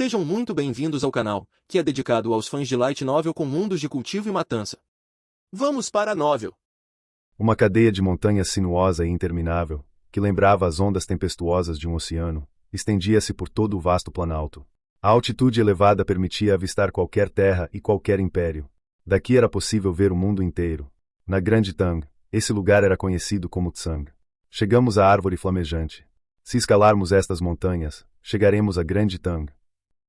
Sejam muito bem-vindos ao canal, que é dedicado aos fãs de Light Novel com mundos de cultivo e matança. Vamos para a novel. Uma cadeia de montanhas sinuosa e interminável, que lembrava as ondas tempestuosas de um oceano, estendia-se por todo o vasto planalto. A altitude elevada permitia avistar qualquer terra e qualquer império. Daqui era possível ver o mundo inteiro. Na Grande Tang, esse lugar era conhecido como Tsang. Chegamos à árvore flamejante. Se escalarmos estas montanhas, chegaremos à Grande Tang.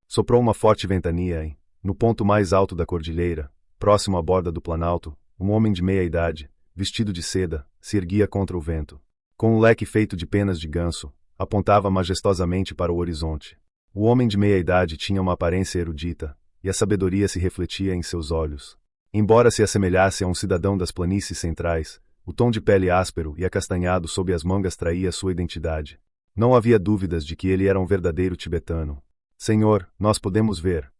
Soprou uma forte ventania e, no ponto mais alto da cordilheira, próximo à borda do planalto, um homem de meia idade, vestido de seda, se erguia contra o vento. Com um leque feito de penas de ganso, apontava majestosamente para o horizonte. O homem de meia idade tinha uma aparência erudita, e a sabedoria se refletia em seus olhos. Embora se assemelhasse a um cidadão das planícies centrais, o tom de pele áspero e acastanhado sob as mangas traía sua identidade. Não havia dúvidas de que ele era um verdadeiro tibetano. Senhor, nós podemos ver.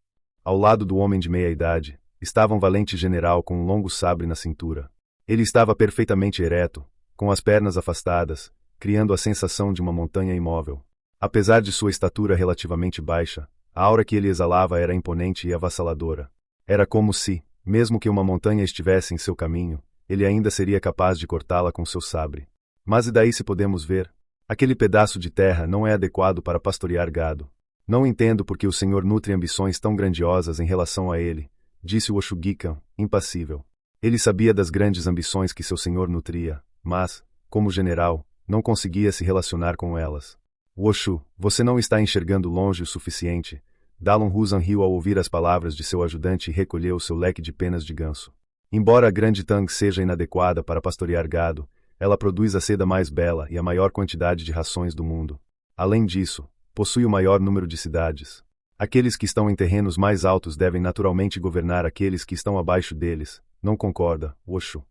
Ao lado do homem de meia idade, estava um valente general com um longo sabre na cintura. Ele estava perfeitamente ereto, com as pernas afastadas, criando a sensação de uma montanha imóvel. Apesar de sua estatura relativamente baixa, a aura que ele exalava era imponente e avassaladora. Era como se, mesmo que uma montanha estivesse em seu caminho, ele ainda seria capaz de cortá-la com seu sabre. Mas e daí se podemos ver? Aquele pedaço de terra não é adequado para pastorear gado. Não entendo por que o senhor nutre ambições tão grandiosas em relação a ele, disse o Oshugikan, impassível. Ele sabia das grandes ambições que seu senhor nutria, mas, como general, não conseguia se relacionar com elas. Oshu, você não está enxergando longe o suficiente. Dalon Huzan riu ao ouvir as palavras de seu ajudante e recolheu seu leque de penas de ganso. Embora a Grande Tang seja inadequada para pastorear gado, ela produz a seda mais bela e a maior quantidade de rações do mundo. Além disso, possui o maior número de cidades. Aqueles que estão em terrenos mais altos devem naturalmente governar aqueles que estão abaixo deles, não concorda, Oshu?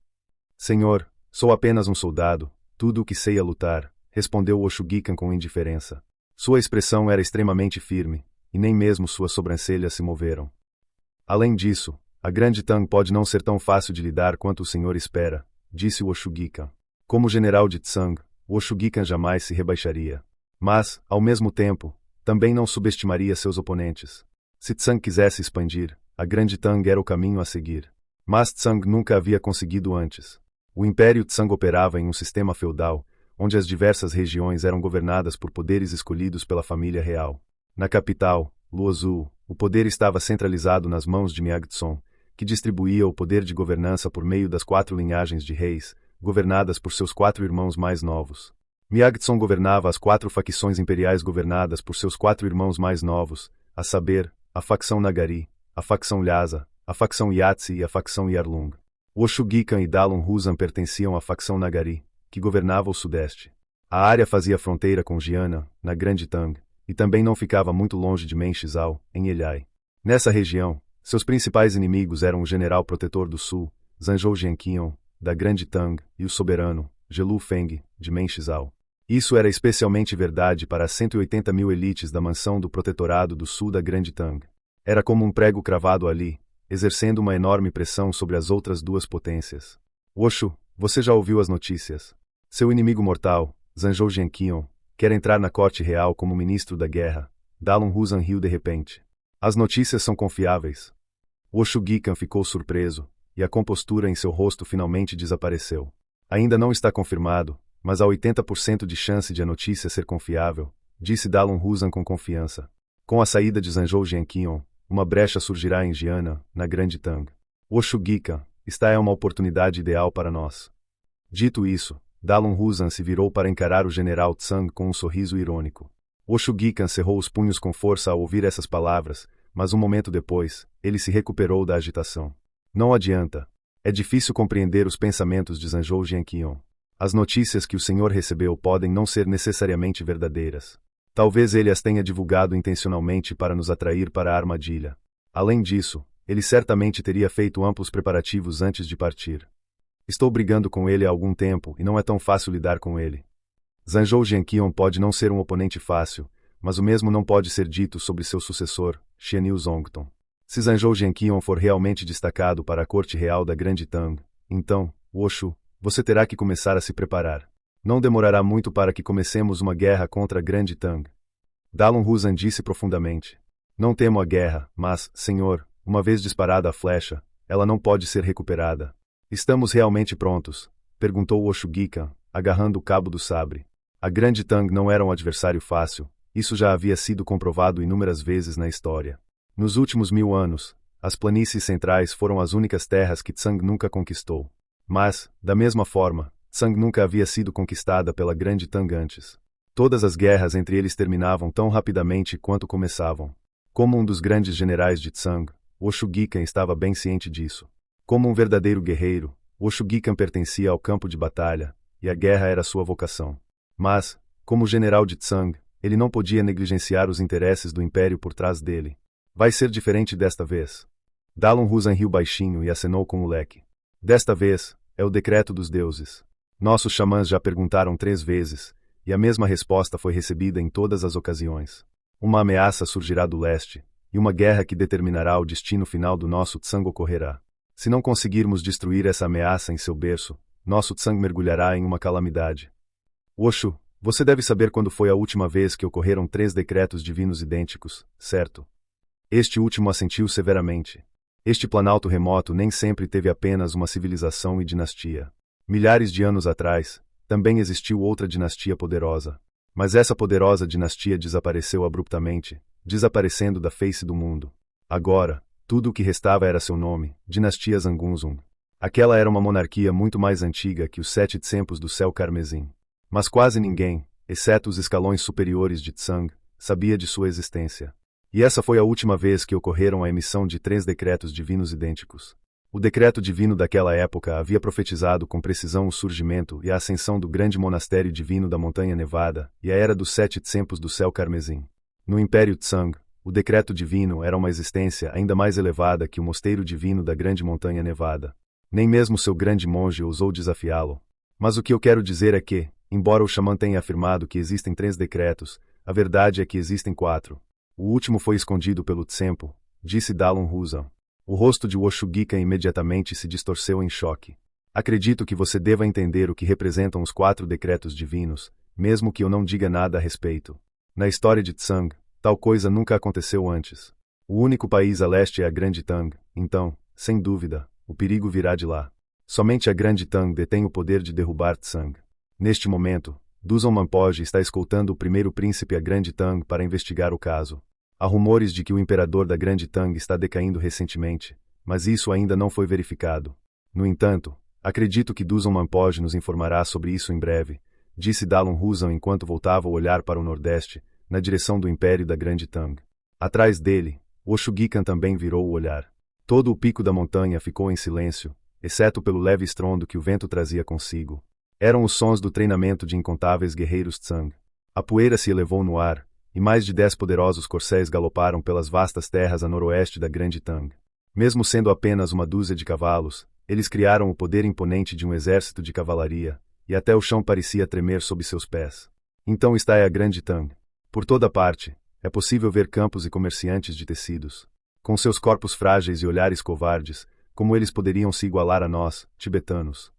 Senhor, sou apenas um soldado, tudo o que sei é lutar, respondeu Oshugikan com indiferença. Sua expressão era extremamente firme, e nem mesmo suas sobrancelhas se moveram. Além disso, a Grande Tang pode não ser tão fácil de lidar quanto o senhor espera, disse o Oshugikan. Como general de Tsang, o Oshugikan jamais se rebaixaria. Mas, ao mesmo tempo, também não subestimaria seus oponentes. Se Tsang quisesse expandir, a Grande Tang era o caminho a seguir. Mas Tsang nunca havia conseguido antes. O Império Tsang operava em um sistema feudal, onde as diversas regiões eram governadas por poderes escolhidos pela família real. Na capital, Luozu, o poder estava centralizado nas mãos de Myagtson, que distribuía o poder de governança por meio das 4 linhagens de reis, governadas por seus 4 irmãos mais novos. Myagtson governava as 4 facções imperiais governadas por seus 4 irmãos mais novos, a saber, a facção Nagari, a facção Lhasa, a facção Yatsi e a facção Yarlung. O Oshugikan e Dalon Huzan pertenciam à facção Nagari, que governava o sudeste. A área fazia fronteira com Jiana, na Grande Tang, e também não ficava muito longe de Menchizal, em Eliai. Nessa região, seus principais inimigos eram o general protetor do sul, Zanzhou Jianqian, da Grande Tang, e o soberano, Gelu Feng, de Menchizal. Isso era especialmente verdade para as 180.000 elites da mansão do protetorado do sul da Grande Tang. Era como um prego cravado ali, exercendo uma enorme pressão sobre as outras 2 potências. Oshu, você já ouviu as notícias? Seu inimigo mortal, Zanzhou Jianqian, quer entrar na corte real como ministro da guerra. Dalon Huzan riu de repente. As notícias são confiáveis. Oshugikan ficou surpreso, e a compostura em seu rosto finalmente desapareceu. Ainda não está confirmado, mas há 80% de chance de a notícia ser confiável, disse Dalon Huzan com confiança. Com a saída de Zanzhou Jianqian, uma brecha surgirá em Jiana, na Grande Tang. Oshugikan, esta é uma oportunidade ideal para nós. Dito isso, Dalon Huzan se virou para encarar o general Tsang com um sorriso irônico. Oshugikan cerrou os punhos com força ao ouvir essas palavras, mas um momento depois, ele se recuperou da agitação. Não adianta. É difícil compreender os pensamentos de Zanzhou Jianqian. As notícias que o senhor recebeu podem não ser necessariamente verdadeiras. Talvez ele as tenha divulgado intencionalmente para nos atrair para a armadilha. Além disso, ele certamente teria feito amplos preparativos antes de partir. Estou brigando com ele há algum tempo e não é tão fácil lidar com ele. Zanzhou Jianqian pode não ser um oponente fácil, mas o mesmo não pode ser dito sobre seu sucessor, Xianyu Zongton. Se Zanzhou Jianqian for realmente destacado para a corte real da Grande Tang, então, Oshu, você terá que começar a se preparar. Não demorará muito para que comecemos uma guerra contra a Grande Tang. Dalon Huzan disse profundamente. Não temo a guerra, mas, senhor, uma vez disparada a flecha, ela não pode ser recuperada. Estamos realmente prontos? Perguntou Oshugikan, agarrando o cabo do sabre. A Grande Tang não era um adversário fácil, isso já havia sido comprovado inúmeras vezes na história. Nos últimos 1000 anos, as planícies centrais foram as únicas terras que Tsang nunca conquistou. Mas, da mesma forma, Tsang nunca havia sido conquistada pela Grande Tang antes. Todas as guerras entre eles terminavam tão rapidamente quanto começavam. Como um dos grandes generais de Tsang, Oshugikan estava bem ciente disso. Como um verdadeiro guerreiro, Oshugikan pertencia ao campo de batalha, e a guerra era sua vocação. Mas, como general de Tsang, ele não podia negligenciar os interesses do império por trás dele. Vai ser diferente desta vez. Dalun Huzan riu baixinho e acenou com o leque. Desta vez, é o decreto dos deuses. Nossos xamãs já perguntaram 3 vezes, e a mesma resposta foi recebida em todas as ocasiões. Uma ameaça surgirá do leste, e uma guerra que determinará o destino final do nosso Tsang ocorrerá. Se não conseguirmos destruir essa ameaça em seu berço, nosso Tsang mergulhará em uma calamidade. Oshu, você deve saber quando foi a última vez que ocorreram 3 decretos divinos idênticos, certo? Este último assentiu severamente. Este planalto remoto nem sempre teve apenas uma civilização e dinastia. Milhares de anos atrás, também existiu outra dinastia poderosa. Mas essa poderosa dinastia desapareceu abruptamente, desaparecendo da face do mundo. Agora, tudo o que restava era seu nome, Dinastia Zangunzung. Aquela era uma monarquia muito mais antiga que os 7 tempos do céu carmesim. Mas quase ninguém, exceto os escalões superiores de Tsang, sabia de sua existência. E essa foi a última vez que ocorreram a emissão de 3 decretos divinos idênticos. O decreto divino daquela época havia profetizado com precisão o surgimento e a ascensão do grande monastério divino da Montanha Nevada e a era dos 7 tempos do céu carmesim. No Império Tsang, o decreto divino era uma existência ainda mais elevada que o mosteiro divino da Grande Montanha Nevada. Nem mesmo seu grande monge ousou desafiá-lo. Mas o que eu quero dizer é que, embora o xamã tenha afirmado que existem 3 decretos, a verdade é que existem 4. O último foi escondido pelo Tsempo, disse Dalun Huzan. O rosto de Oshugikan imediatamente se distorceu em choque. Acredito que você deva entender o que representam os 4 decretos divinos, mesmo que eu não diga nada a respeito. Na história de Tsang, tal coisa nunca aconteceu antes. O único país a leste é a Grande Tang, então, sem dúvida, o perigo virá de lá. Somente a Grande Tang detém o poder de derrubar Tsang. Neste momento, Duzon Mampoge está escoltando o primeiro príncipe a Grande Tang para investigar o caso. Há rumores de que o imperador da Grande Tang está decaindo recentemente, mas isso ainda não foi verificado. No entanto, acredito que Duzon Mampoge nos informará sobre isso em breve, disse Dalun Huzan enquanto voltava a olhar para o nordeste, na direção do império da Grande Tang. Atrás dele, Oshugikan também virou o olhar. Todo o pico da montanha ficou em silêncio, exceto pelo leve estrondo que o vento trazia consigo. Eram os sons do treinamento de incontáveis guerreiros Tsang. A poeira se elevou no ar, e mais de 10 poderosos corcéis galoparam pelas vastas terras a noroeste da Grande Tang. Mesmo sendo apenas uma dúzia de cavalos, eles criaram o poder imponente de um exército de cavalaria, e até o chão parecia tremer sob seus pés. Então está a Grande Tang. Por toda parte, é possível ver campos e comerciantes de tecidos. Com seus corpos frágeis e olhares covardes, como eles poderiam se igualar a nós, tibetanos?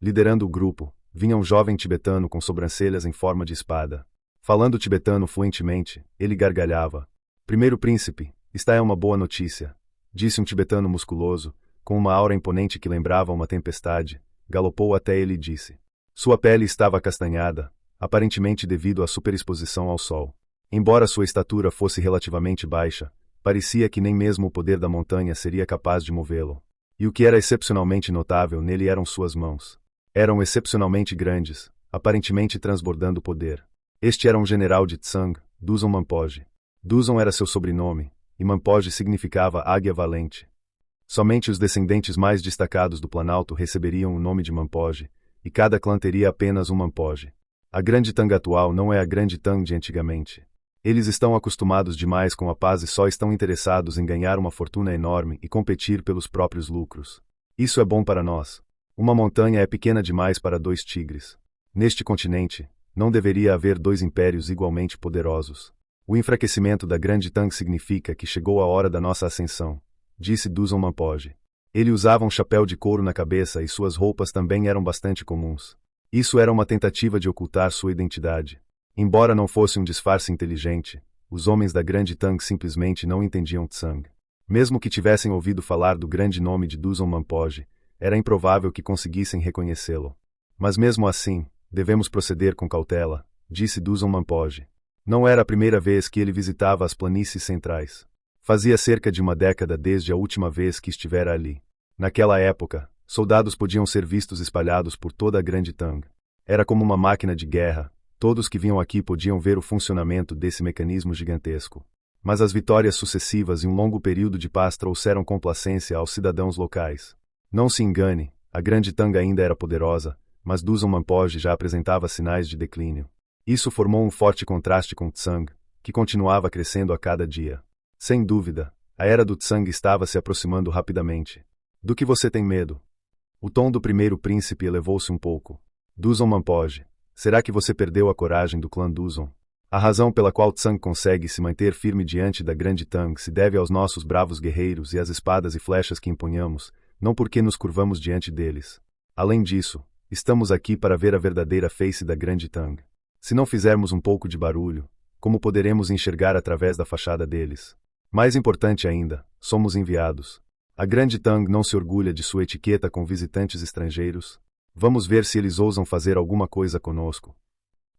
Liderando o grupo, vinha um jovem tibetano com sobrancelhas em forma de espada. Falando tibetano fluentemente, ele gargalhava. Primeiro príncipe, esta é uma boa notícia, disse um tibetano musculoso, com uma aura imponente que lembrava uma tempestade, galopou até ele e disse. Sua pele estava acastanhada, aparentemente devido à superexposição ao sol. Embora sua estatura fosse relativamente baixa, parecia que nem mesmo o poder da montanha seria capaz de movê-lo. E o que era excepcionalmente notável nele eram suas mãos. Eram excepcionalmente grandes, aparentemente transbordando poder. Este era um general de Tsang, Duzon Mampoge. Duzon era seu sobrenome, e Mampoge significava águia valente. Somente os descendentes mais destacados do Planalto receberiam o nome de Mampoge, e cada clã teria apenas um Mampoge. A Grande Tang atual não é a Grande Tang de antigamente. Eles estão acostumados demais com a paz e só estão interessados em ganhar uma fortuna enorme e competir pelos próprios lucros. Isso é bom para nós. Uma montanha é pequena demais para 2 tigres. Neste continente, não deveria haver 2 impérios igualmente poderosos. O enfraquecimento da Grande Tang significa que chegou a hora da nossa ascensão, disse Duzon Mampoge. Ele usava um chapéu de couro na cabeça e suas roupas também eram bastante comuns. Isso era uma tentativa de ocultar sua identidade. Embora não fosse um disfarce inteligente, os homens da Grande Tang simplesmente não entendiam Tsang. Mesmo que tivessem ouvido falar do grande nome de Duzon Mampoge, era improvável que conseguissem reconhecê-lo. Mas mesmo assim, devemos proceder com cautela, disse Duzon Mampoge. Não era a primeira vez que ele visitava as planícies centrais. Fazia cerca de uma década desde a última vez que estivera ali. Naquela época, soldados podiam ser vistos espalhados por toda a Grande Tang. Era como uma máquina de guerra, todos que vinham aqui podiam ver o funcionamento desse mecanismo gigantesco. Mas as vitórias sucessivas e um longo período de paz trouxeram complacência aos cidadãos locais. Não se engane, a Grande Tang ainda era poderosa, mas Duzon Mampoge já apresentava sinais de declínio. Isso formou um forte contraste com Tsang, que continuava crescendo a cada dia. Sem dúvida, a era do Tsang estava se aproximando rapidamente. Do que você tem medo? O tom do primeiro príncipe elevou-se um pouco. Duzon Mampoge, será que você perdeu a coragem do clã Duzon? A razão pela qual Tsang consegue se manter firme diante da Grande Tang se deve aos nossos bravos guerreiros e às espadas e flechas que empunhamos, não porque nos curvamos diante deles. Além disso, estamos aqui para ver a verdadeira face da Grande Tang. Se não fizermos um pouco de barulho, como poderemos enxergar através da fachada deles? Mais importante ainda, somos enviados. A Grande Tang não se orgulha de sua etiqueta com visitantes estrangeiros. Vamos ver se eles ousam fazer alguma coisa conosco.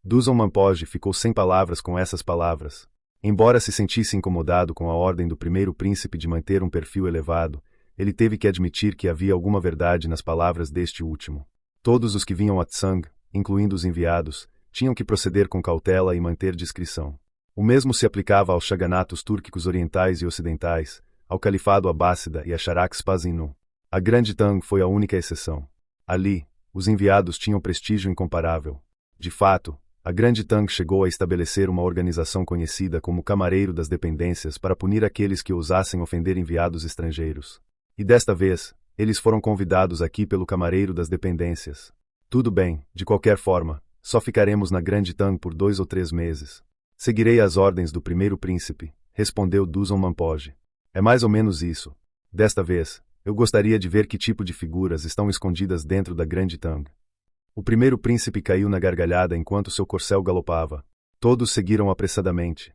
Duzon Mampoge ficou sem palavras com essas palavras. Embora se sentisse incomodado com a ordem do primeiro príncipe de manter um perfil elevado, ele teve que admitir que havia alguma verdade nas palavras deste último. Todos os que vinham a Tsang, incluindo os enviados, tinham que proceder com cautela e manter discrição. O mesmo se aplicava aos shaganatos túrquicos orientais e ocidentais, ao califado abássida e a Sharak Spazinu. A Grande Tang foi a única exceção. Ali, os enviados tinham prestígio incomparável. De fato, a Grande Tang chegou a estabelecer uma organização conhecida como Camareiro das Dependências para punir aqueles que ousassem ofender enviados estrangeiros. E desta vez, eles foram convidados aqui pelo Camareiro das Dependências. Tudo bem, de qualquer forma, só ficaremos na Grande Tang por 2 ou 3 meses. Seguirei as ordens do primeiro príncipe, respondeu Duzon Mampoge. É mais ou menos isso. Desta vez, eu gostaria de ver que tipo de figuras estão escondidas dentro da Grande Tang. O primeiro príncipe caiu na gargalhada enquanto seu corcel galopava. Todos seguiram apressadamente.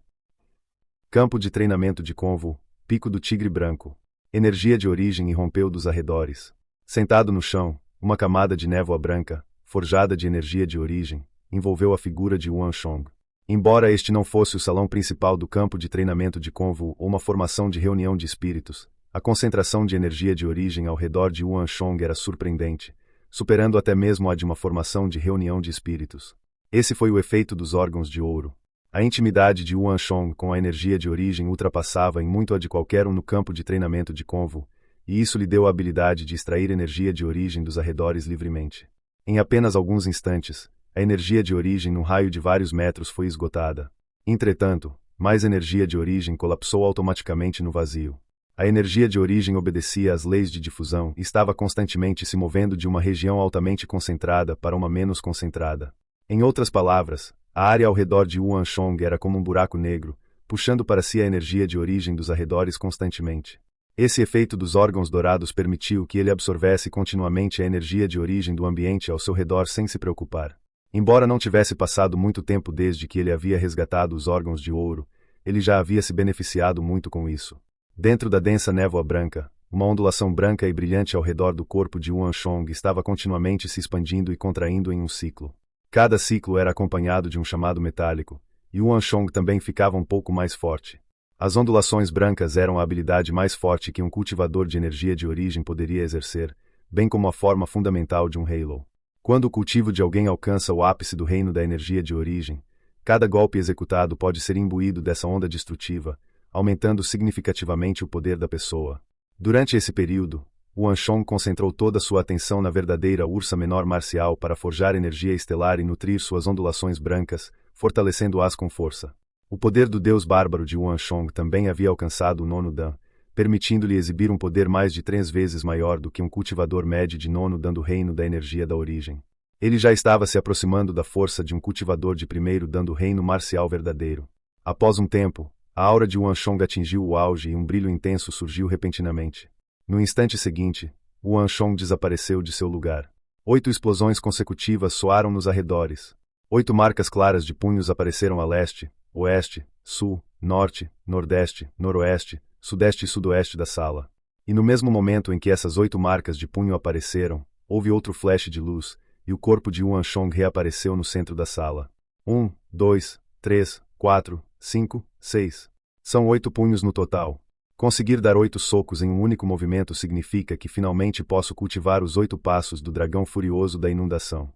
Campo de treinamento de Convo, Pico do Tigre Branco. Energia de origem irrompeu dos arredores. Sentado no chão, uma camada de névoa branca, forjada de energia de origem, envolveu a figura de Yuan Shong. Embora este não fosse o salão principal do campo de treinamento de Convo ou uma formação de reunião de espíritos, a concentração de energia de origem ao redor de Yuan Shong era surpreendente, superando até mesmo a de uma formação de reunião de espíritos. Esse foi o efeito dos órgãos de ouro. A intimidade de Yuan Shong com a energia de origem ultrapassava em muito a de qualquer um no campo de treinamento de Convo, e isso lhe deu a habilidade de extrair energia de origem dos arredores livremente. Em apenas alguns instantes, a energia de origem num raio de vários metros foi esgotada. Entretanto, mais energia de origem colapsou automaticamente no vazio. A energia de origem obedecia às leis de difusão e estava constantemente se movendo de uma região altamente concentrada para uma menos concentrada. Em outras palavras, a área ao redor de Yuan Shong era como um buraco negro, puxando para si a energia de origem dos arredores constantemente. Esse efeito dos órgãos dourados permitiu que ele absorvesse continuamente a energia de origem do ambiente ao seu redor sem se preocupar. Embora não tivesse passado muito tempo desde que ele havia resgatado os órgãos de ouro, ele já havia se beneficiado muito com isso. Dentro da densa névoa branca, uma ondulação branca e brilhante ao redor do corpo de Yuan Shong estava continuamente se expandindo e contraindo em um ciclo. Cada ciclo era acompanhado de um chamado metálico, e Yuan Shong também ficava um pouco mais forte. As ondulações brancas eram a habilidade mais forte que um cultivador de energia de origem poderia exercer, bem como a forma fundamental de um halo. Quando o cultivo de alguém alcança o ápice do reino da energia de origem, cada golpe executado pode ser imbuído dessa onda destrutiva, aumentando significativamente o poder da pessoa. Durante esse período, Yuan Shong concentrou toda sua atenção na verdadeira Ursa Menor marcial para forjar energia estelar e nutrir suas ondulações brancas, fortalecendo-as com força. O poder do deus bárbaro de Yuan Shong também havia alcançado o nono Dan, permitindo-lhe exibir um poder mais de 3 vezes maior do que um cultivador médio de nono Dan do reino da energia da origem. Ele já estava se aproximando da força de um cultivador de primeiro Dan do reino marcial verdadeiro. Após um tempo, a aura de Yuan Shong atingiu o auge e um brilho intenso surgiu repentinamente. No instante seguinte, Yuan Shong desapareceu de seu lugar. 8 explosões consecutivas soaram nos arredores. 8 marcas claras de punhos apareceram a leste, oeste, sul, norte, nordeste, noroeste, sudeste e sudoeste da sala. E no mesmo momento em que essas 8 marcas de punho apareceram, houve outro flash de luz, e o corpo de Yuan Shong reapareceu no centro da sala. 1, 2, 3, 4, 5, 6. São 8 punhos no total. Conseguir dar 8 socos em um único movimento significa que finalmente posso cultivar os 8 passos do dragão furioso da inundação.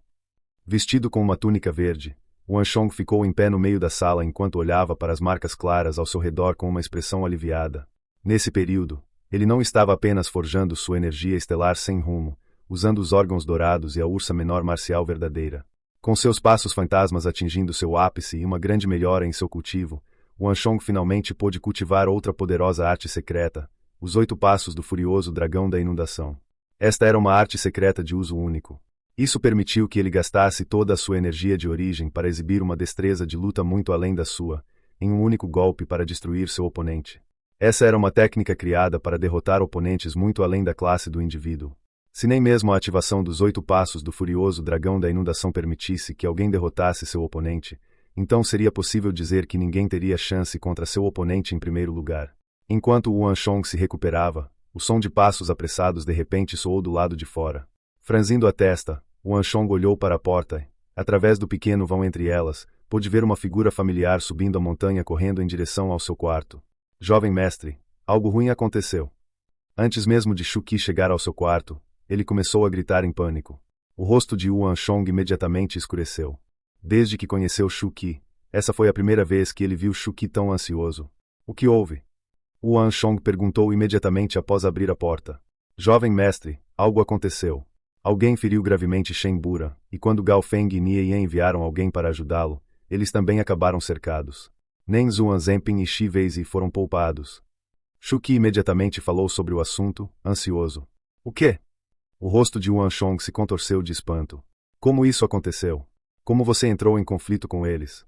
Vestido com uma túnica verde, Yuan Shong ficou em pé no meio da sala enquanto olhava para as marcas claras ao seu redor com uma expressão aliviada. Nesse período, ele não estava apenas forjando sua energia estelar sem rumo, usando os órgãos dourados e a ursa menor marcial verdadeira. Com seus passos fantasmas atingindo seu ápice e uma grande melhora em seu cultivo, Yuan Shong finalmente pôde cultivar outra poderosa arte secreta, os 8 passos do furioso dragão da inundação. Esta era uma arte secreta de uso único. Isso permitiu que ele gastasse toda a sua energia de origem para exibir uma destreza de luta muito além da sua, em um único golpe para destruir seu oponente. Essa era uma técnica criada para derrotar oponentes muito além da classe do indivíduo. Se nem mesmo a ativação dos 8 passos do furioso dragão da inundação permitisse que alguém derrotasse seu oponente, então seria possível dizer que ninguém teria chance contra seu oponente em primeiro lugar. Enquanto Yuan Shong se recuperava, o som de passos apressados de repente soou do lado de fora. Franzindo a testa, Yuan Shong olhou para a porta e, através do pequeno vão entre elas, pôde ver uma figura familiar subindo a montanha correndo em direção ao seu quarto. Jovem mestre, algo ruim aconteceu. Antes mesmo de Shu Qi chegar ao seu quarto, ele começou a gritar em pânico. O rosto de Yuan Shong imediatamente escureceu. Desde que conheceu Shu Qi, essa foi a primeira vez que ele viu Shu Qi tão ansioso. O que houve? Yuan Shong perguntou imediatamente após abrir a porta. Jovem mestre, algo aconteceu. Alguém feriu gravemente Shen Buran, e quando Gao Feng e Nie Yan enviaram alguém para ajudá-lo, eles também acabaram cercados. Nem Zuan Zhenping e Shi Weizi foram poupados. Shu Qi imediatamente falou sobre o assunto, ansioso. O quê? O rosto de Yuan Shong se contorceu de espanto. Como isso aconteceu? Como você entrou em conflito com eles?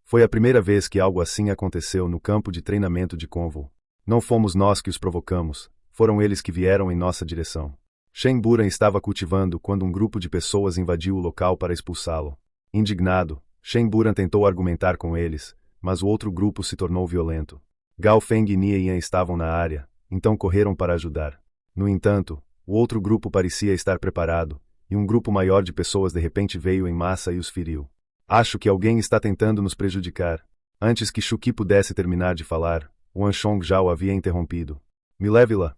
Foi a primeira vez que algo assim aconteceu no campo de treinamento de Convo. Não fomos nós que os provocamos, foram eles que vieram em nossa direção. Shen Buran estava cultivando quando um grupo de pessoas invadiu o local para expulsá-lo. Indignado, Shen Buran tentou argumentar com eles, mas o outro grupo se tornou violento. Gao Feng e Nie Yan estavam na área, então correram para ajudar. No entanto, o outro grupo parecia estar preparado, e um grupo maior de pessoas de repente veio em massa e os feriu. Acho que alguém está tentando nos prejudicar. Antes que Shu Qi pudesse terminar de falar, Yuan Shong já o havia interrompido. Me leve lá.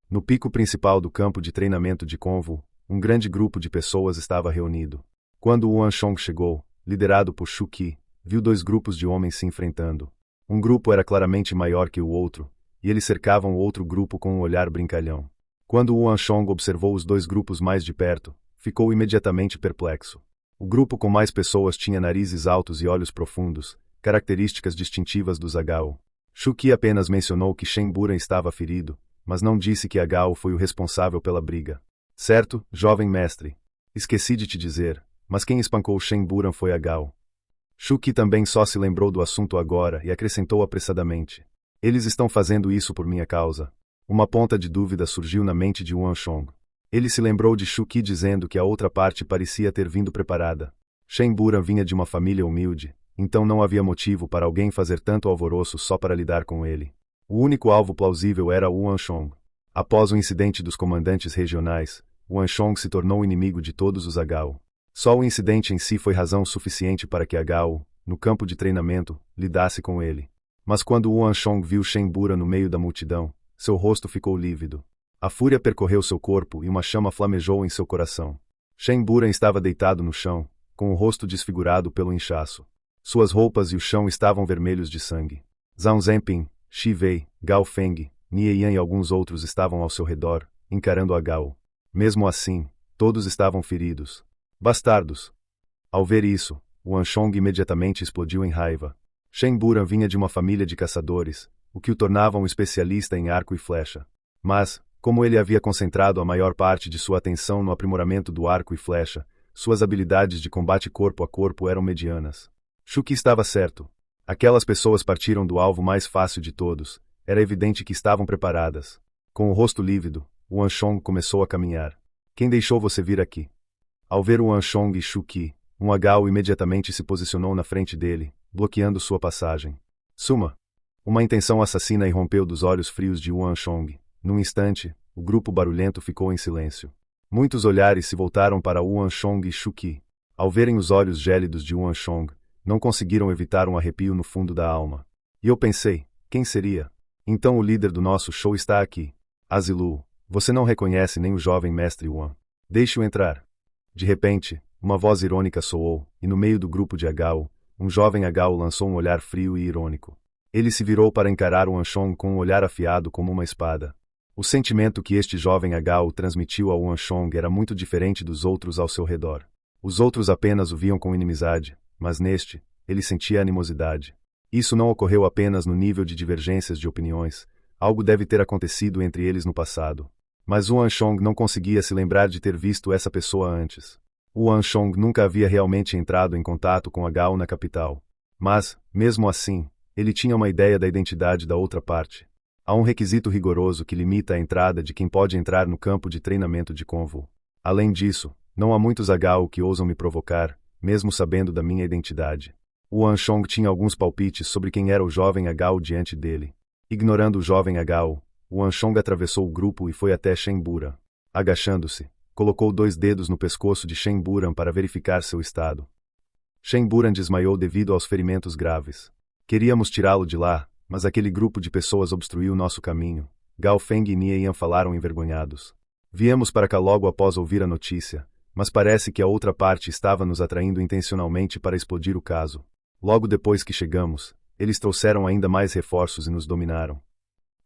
No pico principal do campo de treinamento de Convo, um grande grupo de pessoas estava reunido. Quando Yuan Shong chegou, liderado por Shu Qi, viu 2 grupos de homens se enfrentando. Um grupo era claramente maior que o outro, e eles cercavam o outro grupo com um olhar brincalhão. Quando Yuan Shong observou os 2 grupos mais de perto, ficou imediatamente perplexo. O grupo com mais pessoas tinha narizes altos e olhos profundos, características distintivas dos Agao. Shu Qi apenas mencionou que Shen Buran estava ferido, mas não disse que Agao foi o responsável pela briga. Certo, jovem mestre. Esqueci de te dizer, mas quem espancou Shen Buran foi Agao. Shu Qi também só se lembrou do assunto agora e acrescentou apressadamente. Eles estão fazendo isso por minha causa. Uma ponta de dúvida surgiu na mente de Yuan Shong. Ele se lembrou de Shu Qi dizendo que a outra parte parecia ter vindo preparada. Shen Buran vinha de uma família humilde, então não havia motivo para alguém fazer tanto alvoroço só para lidar com ele. O único alvo plausível era Yuan Shong. Após o incidente dos comandantes regionais, Yuan Shong se tornou inimigo de todos os Agao. Só o incidente em si foi razão suficiente para que Agao, no campo de treinamento, lidasse com ele. Mas quando Yuan Shong viu Shen Buran no meio da multidão, seu rosto ficou lívido. A fúria percorreu seu corpo e uma chama flamejou em seu coração. Shen Buran estava deitado no chão, com o rosto desfigurado pelo inchaço. Suas roupas e o chão estavam vermelhos de sangue. Zhang Zhenping, Shi Wei, Gao Feng, Nie Yan e alguns outros estavam ao seu redor, encarando Agao. Mesmo assim, todos estavam feridos. Bastardos! Ao ver isso, Yuan Shong imediatamente explodiu em raiva. Shen Buran vinha de uma família de caçadores, o que o tornava um especialista em arco e flecha. Mas, como ele havia concentrado a maior parte de sua atenção no aprimoramento do arco e flecha, suas habilidades de combate corpo a corpo eram medianas. Shu Qi estava certo. Aquelas pessoas partiram do alvo mais fácil de todos. Era evidente que estavam preparadas. Com o rosto lívido, Yuan Shong começou a caminhar. Quem deixou você vir aqui? Ao ver Yuan Shong e Shu Qi, um Agao imediatamente se posicionou na frente dele, bloqueando sua passagem. Suma! Uma intenção assassina irrompeu dos olhos frios de Yuan Shong. Num instante, o grupo barulhento ficou em silêncio. Muitos olhares se voltaram para Yuan Shong e Shuqi. Ao verem os olhos gélidos de Yuan Shong, não conseguiram evitar um arrepio no fundo da alma. E eu pensei, quem seria? Então o líder do nosso show está aqui. Azilu, você não reconhece nem o jovem mestre Yuan. Deixe-o entrar. De repente, uma voz irônica soou, e no meio do grupo de Agao, um jovem Agao lançou um olhar frio e irônico. Ele se virou para encarar Yuan Shong com um olhar afiado como uma espada. O sentimento que este jovem Agao transmitiu a Yuan Shong era muito diferente dos outros ao seu redor. Os outros apenas o viam com inimizade, mas neste, ele sentia animosidade. Isso não ocorreu apenas no nível de divergências de opiniões, algo deve ter acontecido entre eles no passado. Mas Yuan Shong não conseguia se lembrar de ter visto essa pessoa antes. Yuan Shong nunca havia realmente entrado em contato com Agao na capital. Mas, mesmo assim, ele tinha uma ideia da identidade da outra parte. Há um requisito rigoroso que limita a entrada de quem pode entrar no campo de treinamento de Convo. Além disso, não há muitos Agao que ousam me provocar, mesmo sabendo da minha identidade. Yuan Shong tinha alguns palpites sobre quem era o jovem Agao diante dele. Ignorando o jovem Agao, Yuan Shong atravessou o grupo e foi até Shen Buran. Agachando-se, colocou 2 dedos no pescoço de Shen Buran para verificar seu estado. Shen Buran desmaiou devido aos ferimentos graves. Queríamos tirá-lo de lá, mas aquele grupo de pessoas obstruiu nosso caminho. Gao Feng e Nie Yan falaram envergonhados. Viemos para cá logo após ouvir a notícia, mas parece que a outra parte estava nos atraindo intencionalmente para explodir o caso. Logo depois que chegamos, eles trouxeram ainda mais reforços e nos dominaram.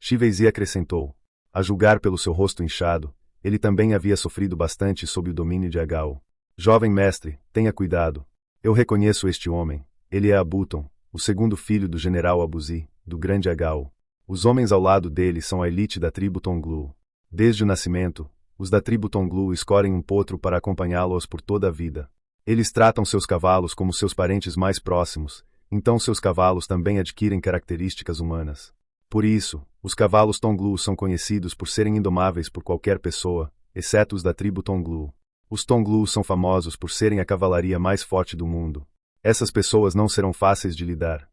Shi Weizi acrescentou. A julgar pelo seu rosto inchado, ele também havia sofrido bastante sob o domínio de Agao. Jovem mestre, tenha cuidado. Eu reconheço este homem. Ele é Abuton, o segundo filho do general Abuzi, do grande Agao. Os homens ao lado dele são a elite da tribo Tonglu. Desde o nascimento, os da tribo Tonglu escolhem um potro para acompanhá-los por toda a vida. Eles tratam seus cavalos como seus parentes mais próximos, então seus cavalos também adquirem características humanas. Por isso, os cavalos Tonglu são conhecidos por serem indomáveis por qualquer pessoa, exceto os da tribo Tonglu. Os Tonglu são famosos por serem a cavalaria mais forte do mundo. Essas pessoas não serão fáceis de lidar.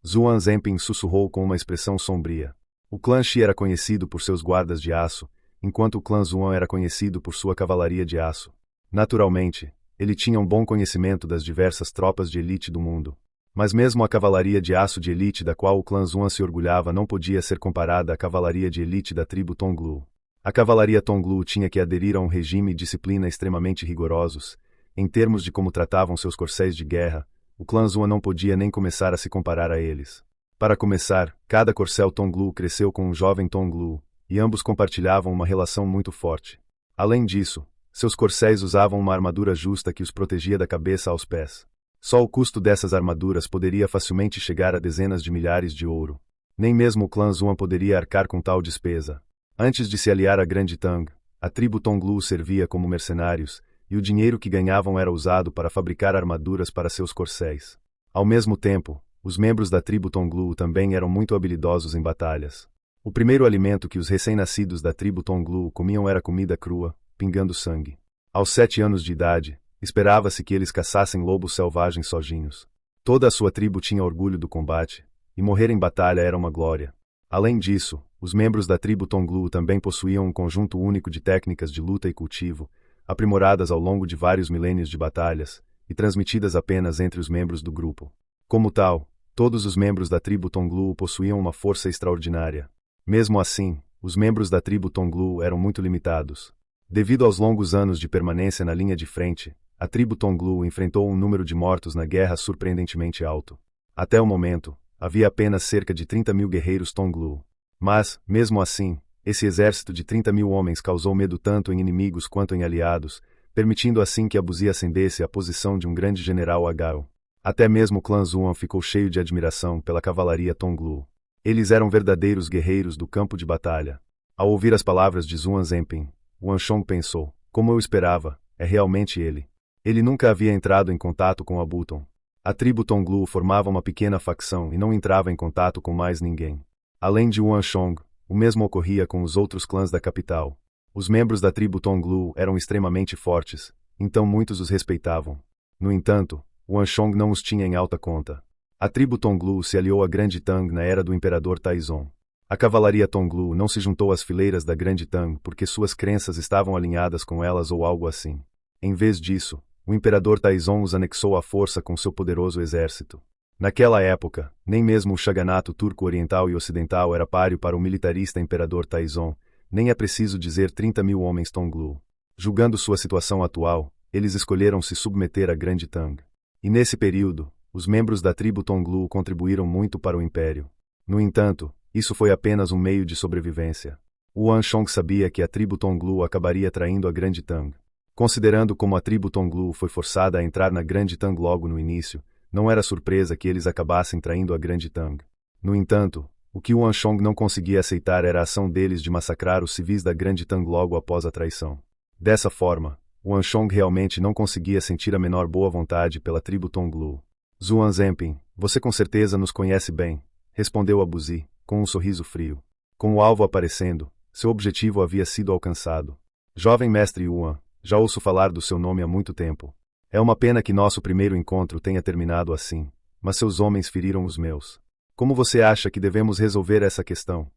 Zuan Zhenping sussurrou com uma expressão sombria. O clã Shi era conhecido por seus guardas de aço, enquanto o clã Zuan era conhecido por sua cavalaria de aço. Naturalmente, ele tinha um bom conhecimento das diversas tropas de elite do mundo. Mas mesmo a cavalaria de aço de elite da qual o clã Zuan se orgulhava não podia ser comparada à cavalaria de elite da tribo Tonglu. A cavalaria Tonglu tinha que aderir a um regime e disciplina extremamente rigorosos. Em termos de como tratavam seus corcéis de guerra, o clã Zuan não podia nem começar a se comparar a eles. Para começar, cada corcel Tonglu cresceu com um jovem Tonglu, e ambos compartilhavam uma relação muito forte. Além disso, seus corcéis usavam uma armadura justa que os protegia da cabeça aos pés. Só o custo dessas armaduras poderia facilmente chegar a dezenas de milhares de ouro. Nem mesmo o clã Zuan poderia arcar com tal despesa. Antes de se aliar à Grande Tang, a tribo Tonglu servia como mercenários, e o dinheiro que ganhavam era usado para fabricar armaduras para seus corcéis. Ao mesmo tempo, os membros da tribo Tonglu também eram muito habilidosos em batalhas. O primeiro alimento que os recém-nascidos da tribo Tonglu comiam era comida crua, pingando sangue. Aos 7 anos de idade, esperava-se que eles caçassem lobos selvagens sozinhos. Toda a sua tribo tinha orgulho do combate, e morrer em batalha era uma glória. Além disso, os membros da tribo Tonglu também possuíam um conjunto único de técnicas de luta e cultivo, aprimoradas ao longo de vários milênios de batalhas, e transmitidas apenas entre os membros do grupo. Como tal, todos os membros da tribo Tonglu possuíam uma força extraordinária. Mesmo assim, os membros da tribo Tonglu eram muito limitados. Devido aos longos anos de permanência na linha de frente, a tribo Tonglu enfrentou um número de mortos na guerra surpreendentemente alto. Até o momento, havia apenas cerca de 30.000 guerreiros Tonglu. Mas, mesmo assim, esse exército de 30.000 homens causou medo tanto em inimigos quanto em aliados, permitindo assim que Abuzi ascendesse à posição de um grande general Agao. Até mesmo o clã Zuan ficou cheio de admiração pela cavalaria Tonglu. Eles eram verdadeiros guerreiros do campo de batalha. Ao ouvir as palavras de Zuan Zhenping, Yuan Shong pensou, como eu esperava, é realmente ele. Ele nunca havia entrado em contato com Abuton. A tribo Tonglu formava uma pequena facção e não entrava em contato com mais ninguém. Além de Yuan Shong, o mesmo ocorria com os outros clãs da capital. Os membros da tribo Tonglu eram extremamente fortes, então muitos os respeitavam. No entanto, Yuan Shong não os tinha em alta conta. A tribo Tonglu se aliou à Grande Tang na era do imperador Taizong. A cavalaria Tonglu não se juntou às fileiras da Grande Tang porque suas crenças estavam alinhadas com elas ou algo assim. Em vez disso, o imperador Taizong os anexou à força com seu poderoso exército. Naquela época, nem mesmo o Shaganato turco oriental e ocidental era páreo para o militarista imperador Taizong, nem é preciso dizer 30.000 homens Tonglu. Julgando sua situação atual, eles escolheram se submeter à Grande Tang. E nesse período, os membros da tribo Tonglu contribuíram muito para o império. No entanto, isso foi apenas um meio de sobrevivência. Yuan Shong sabia que a tribo Tonglu acabaria traindo a Grande Tang. Considerando como a tribo Tonglu foi forçada a entrar na Grande Tang logo no início, não era surpresa que eles acabassem traindo a Grande Tang. No entanto, o que Yuan Shong não conseguia aceitar era a ação deles de massacrar os civis da Grande Tang logo após a traição. Dessa forma, Yuan Shong realmente não conseguia sentir a menor boa vontade pela tribo Tonglu. Zhuan Zhenping, você com certeza nos conhece bem, respondeu Abuzi, com um sorriso frio. Com o alvo aparecendo, seu objetivo havia sido alcançado. Jovem mestre Yuan, já ouço falar do seu nome há muito tempo. É uma pena que nosso primeiro encontro tenha terminado assim, mas seus homens feriram os meus. Como você acha que devemos resolver essa questão?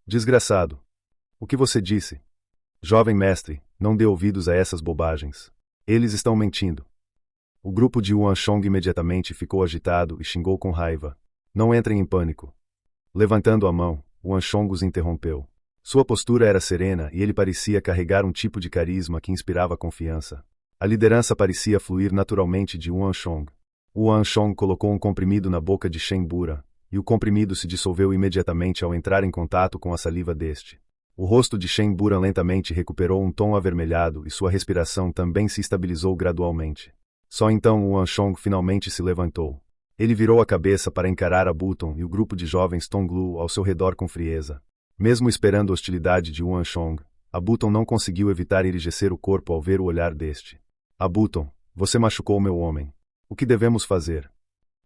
Desgraçado. O que você disse? Jovem mestre, não dê ouvidos a essas bobagens. Eles estão mentindo. O grupo de Yuan Shong imediatamente ficou agitado e xingou com raiva. Não entrem em pânico. Levantando a mão, Yuan Shong os interrompeu. Sua postura era serena e ele parecia carregar um tipo de carisma que inspirava confiança. A liderança parecia fluir naturalmente de Yuan Shong. Yuan Shong colocou um comprimido na boca de Shen Buran, e o comprimido se dissolveu imediatamente ao entrar em contato com a saliva deste. O rosto de Shen Buran lentamente recuperou um tom avermelhado e sua respiração também se estabilizou gradualmente. Só então Yuan Shong finalmente se levantou. Ele virou a cabeça para encarar a Buton e o grupo de jovens Tonglu ao seu redor com frieza. Mesmo esperando a hostilidade de Yuan Shong, a Buton não conseguiu evitar enrijecer o corpo ao ver o olhar deste. Abuton, você machucou meu homem. O que devemos fazer?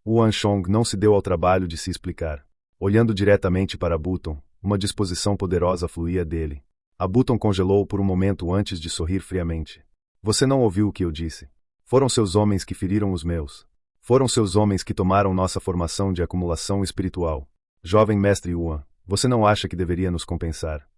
Yuan Shong não se deu ao trabalho de se explicar. Olhando diretamente para Abuton, uma disposição poderosa fluía dele. Abuton congelou por um momento antes de sorrir friamente. Você não ouviu o que eu disse. Foram seus homens que feriram os meus. Foram seus homens que tomaram nossa formação de acumulação espiritual. Jovem mestre Yuan, você não acha que deveria nos compensar?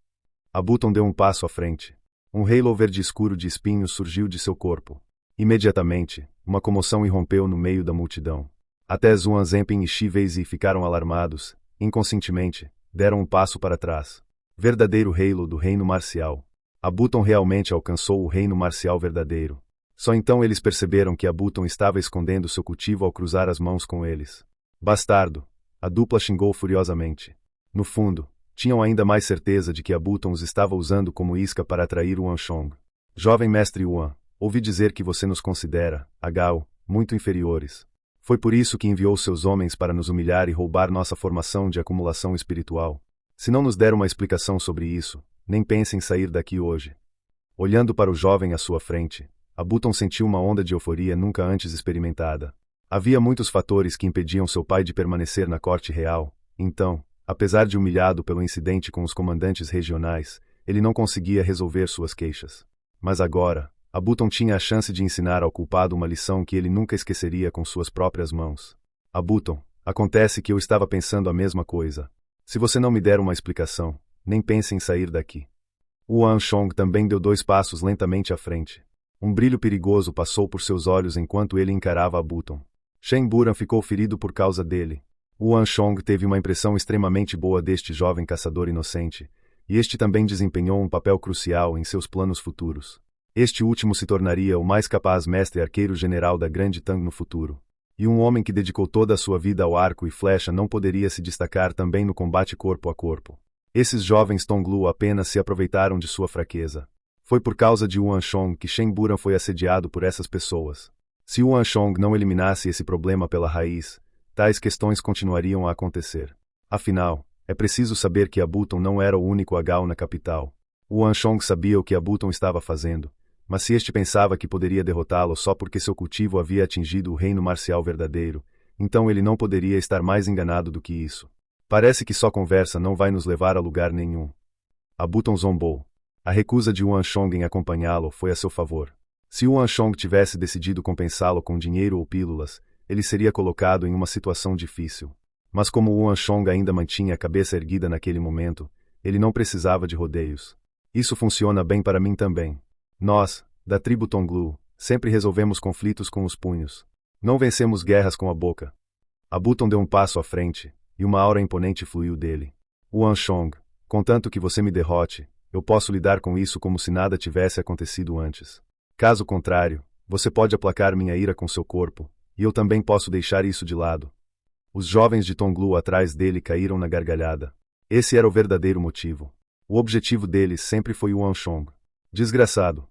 Abuton deu um passo à frente. Um halo verde escuro de espinhos surgiu de seu corpo. Imediatamente, uma comoção irrompeu no meio da multidão. Até Zhuan Zhenping e Shi Weizi ficaram alarmados, inconscientemente, deram um passo para trás. Verdadeiro halo do reino marcial. Abuton realmente alcançou o reino marcial verdadeiro. Só então eles perceberam que Abuton estava escondendo seu cultivo ao cruzar as mãos com eles. Bastardo! A dupla xingou furiosamente. No fundo, tinham ainda mais certeza de que Abuton os estava usando como isca para atrair Yuan Shong. Jovem mestre Yuan, ouvi dizer que você nos considera, Agao, muito inferiores. Foi por isso que enviou seus homens para nos humilhar e roubar nossa formação de acumulação espiritual. Se não nos der uma explicação sobre isso, nem pense em sair daqui hoje. Olhando para o jovem à sua frente, Abuton sentiu uma onda de euforia nunca antes experimentada. Havia muitos fatores que impediam seu pai de permanecer na corte real, então, apesar de humilhado pelo incidente com os comandantes regionais, ele não conseguia resolver suas queixas. Mas agora, Abuton tinha a chance de ensinar ao culpado uma lição que ele nunca esqueceria com suas próprias mãos. Abuton, acontece que eu estava pensando a mesma coisa. Se você não me der uma explicação, nem pense em sair daqui. Yuan Shong também deu 2 passos lentamente à frente. Um brilho perigoso passou por seus olhos enquanto ele encarava Abuton. Shen Buran ficou ferido por causa dele. Yuan Shong teve uma impressão extremamente boa deste jovem caçador inocente, e este também desempenhou um papel crucial em seus planos futuros. Este último se tornaria o mais capaz mestre arqueiro-general da Grande Tang no futuro. E um homem que dedicou toda a sua vida ao arco e flecha não poderia se destacar também no combate corpo a corpo. Esses jovens Tonglu apenas se aproveitaram de sua fraqueza. Foi por causa de Yuan Shong que Shen Buran foi assediado por essas pessoas. Se Yuan Shong não eliminasse esse problema pela raiz, tais questões continuariam a acontecer. Afinal, é preciso saber que Abuton não era o único Agao na capital. Yuan Shong sabia o que Abuton estava fazendo, mas se este pensava que poderia derrotá-lo só porque seu cultivo havia atingido o reino marcial verdadeiro, então ele não poderia estar mais enganado do que isso. Parece que só conversa não vai nos levar a lugar nenhum. Abuton zombou. A recusa de Yuan Shong em acompanhá-lo foi a seu favor. Se Yuan Shong tivesse decidido compensá-lo com dinheiro ou pílulas, ele seria colocado em uma situação difícil. Mas como Yuan Shong ainda mantinha a cabeça erguida naquele momento, ele não precisava de rodeios. Isso funciona bem para mim também. Nós, da tribo Tonglu, sempre resolvemos conflitos com os punhos. Não vencemos guerras com a boca. Abuton deu um passo à frente, e uma aura imponente fluiu dele. Yuan Shong, contanto que você me derrote, eu posso lidar com isso como se nada tivesse acontecido antes. Caso contrário, você pode aplacar minha ira com seu corpo, e eu também posso deixar isso de lado. Os jovens de Tonglu atrás dele caíram na gargalhada. Esse era o verdadeiro motivo. O objetivo deles sempre foi Yuan Shong. Desgraçado.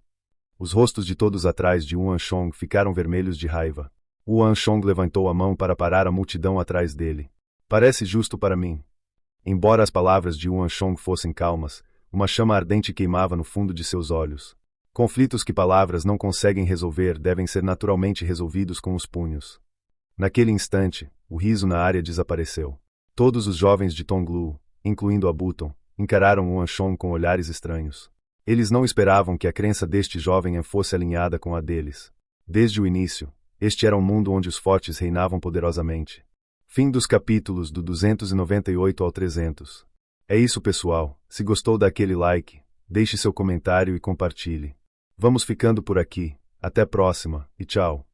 Os rostos de todos atrás de Yuan Shong ficaram vermelhos de raiva. Yuan Shong levantou a mão para parar a multidão atrás dele. Parece justo para mim. Embora as palavras de Yuan Shong fossem calmas, uma chama ardente queimava no fundo de seus olhos. Conflitos que palavras não conseguem resolver devem ser naturalmente resolvidos com os punhos. Naquele instante, o riso na área desapareceu. Todos os jovens de Tonglu, incluindo Abuton, encararam Yuan Shong com olhares estranhos. Eles não esperavam que a crença deste jovem fosse alinhada com a deles. Desde o início, este era um mundo onde os fortes reinavam poderosamente. Fim dos capítulos do 298 ao 300. É isso, pessoal. Se gostou, dá aquele like, deixe seu comentário e compartilhe. Vamos ficando por aqui. Até a próxima, e tchau.